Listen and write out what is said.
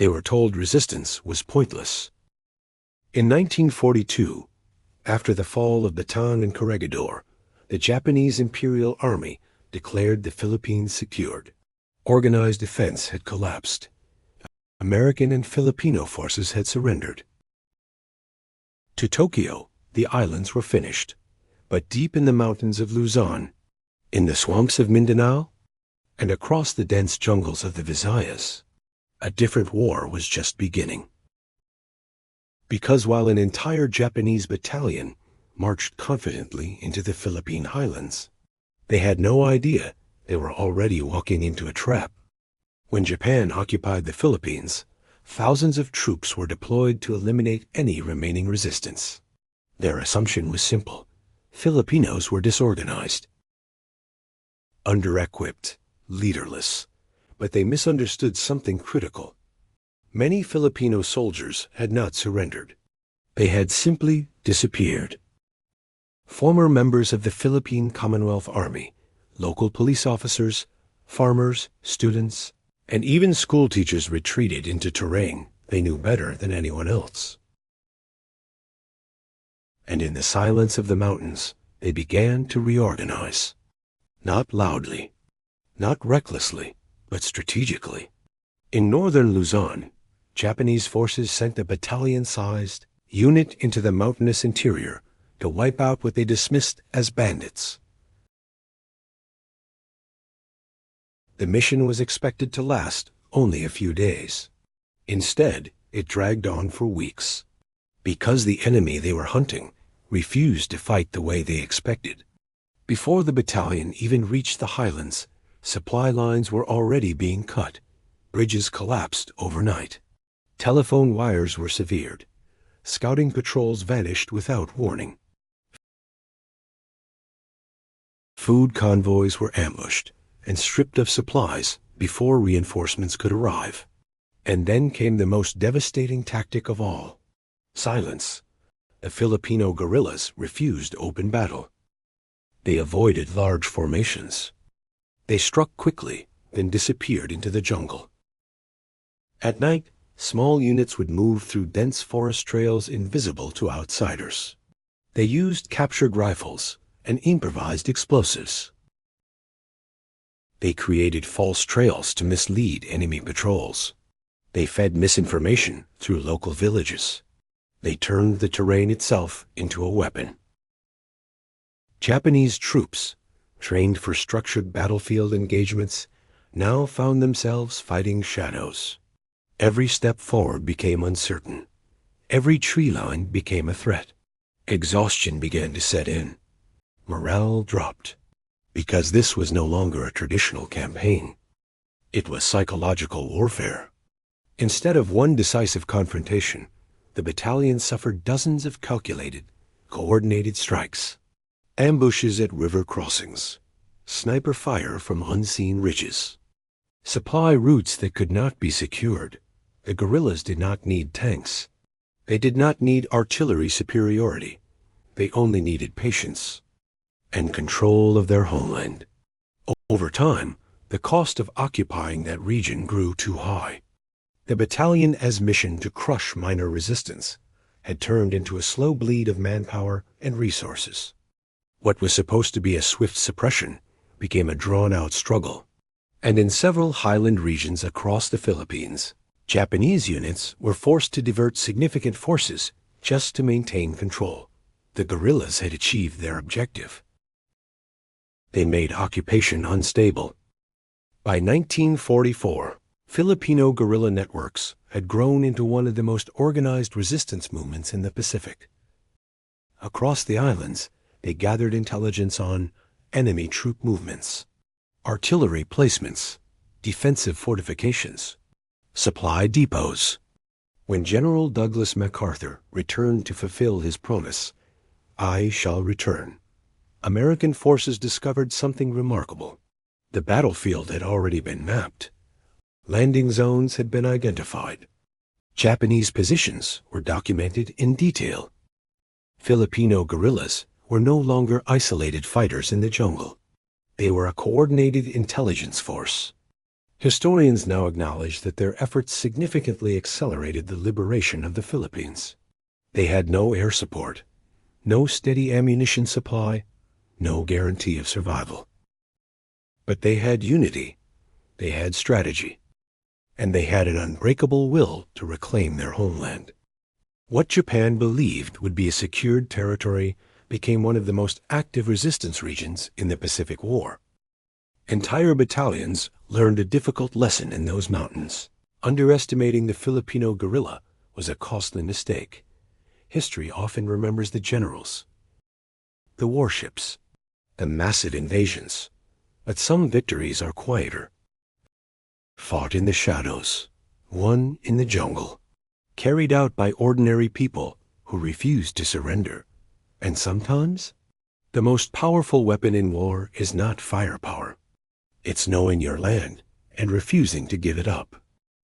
They were told resistance was pointless. In 1942, after the fall of Bataan and Corregidor, the Japanese Imperial Army declared the Philippines secured. Organized defense had collapsed. American and Filipino forces had surrendered. To Tokyo, the islands were finished, but deep in the mountains of Luzon, in the swamps of Mindanao, and across the dense jungles of the Visayas, a different war was just beginning. Because while an entire Japanese battalion marched confidently into the Philippine highlands, they had no idea they were already walking into a trap. When Japan occupied the Philippines, thousands of troops were deployed to eliminate any remaining resistance. Their assumption was simple: Filipinos were disorganized, under-equipped, leaderless, but they misunderstood something critical. Many Filipino soldiers had not surrendered. They had simply disappeared. Former members of the Philippine Commonwealth Army, local police officers, farmers, students, and even schoolteachers retreated into terrain they knew better than anyone else. And in the silence of the mountains, they began to reorganize. Not loudly, not recklessly, but strategically. In northern Luzon, Japanese forces sent a battalion-sized unit into the mountainous interior to wipe out what they dismissed as bandits. The mission was expected to last only a few days. Instead, it dragged on for weeks, because the enemy they were hunting refused to fight the way they expected. Before the battalion even reached the highlands, supply lines were already being cut. Bridges collapsed overnight. Telephone wires were severed. Scouting patrols vanished without warning. Food convoys were ambushed and stripped of supplies before reinforcements could arrive. And then came the most devastating tactic of all: silence. The Filipino guerrillas refused open battle. They avoided large formations. They struck quickly, then disappeared into the jungle. At night, small units would move through dense forest trails invisible to outsiders. They used captured rifles and improvised explosives. They created false trails to mislead enemy patrols. They fed misinformation through local villages. They turned the terrain itself into a weapon. Japanese troops, trained for structured battlefield engagements, now found themselves fighting shadows. Every step forward became uncertain. Every tree line became a threat. Exhaustion began to set in. Morale dropped, because this was no longer a traditional campaign. It was psychological warfare. Instead of one decisive confrontation, the battalion suffered dozens of calculated, coordinated strikes. Ambushes at river crossings, sniper fire from unseen ridges, supply routes that could not be secured. The guerrillas did not need tanks. They did not need artillery superiority. They only needed patience and control of their homeland. Over time, the cost of occupying that region grew too high. The battalion's mission to crush minor resistance had turned into a slow bleed of manpower and resources. What was supposed to be a swift suppression became a drawn-out struggle. And in several highland regions across the Philippines, Japanese units were forced to divert significant forces just to maintain control. The guerrillas had achieved their objective. They made occupation unstable. By 1944, Filipino guerrilla networks had grown into one of the most organized resistance movements in the Pacific. Across the islands, they gathered intelligence on enemy troop movements, artillery placements, defensive fortifications, supply depots. When General Douglas MacArthur returned to fulfill his promise, "I shall return," American forces discovered something remarkable. The battlefield had already been mapped. Landing zones had been identified. Japanese positions were documented in detail. Filipino guerrillas were no longer isolated fighters in the jungle. They were a coordinated intelligence force. Historians now acknowledge that their efforts significantly accelerated the liberation of the Philippines. They had no air support, no steady ammunition supply, no guarantee of survival. But they had unity, they had strategy, and they had an unbreakable will to reclaim their homeland. What Japan believed would be a secured territory became one of the most active resistance regions in the Pacific War. Entire battalions learned a difficult lesson in those mountains. Underestimating the Filipino guerrilla was a costly mistake. History often remembers the generals, the warships, the massive invasions, but some victories are quieter. Fought in the shadows, won in the jungle, carried out by ordinary people who refused to surrender. And sometimes, the most powerful weapon in war is not firepower. It's knowing your land and refusing to give it up.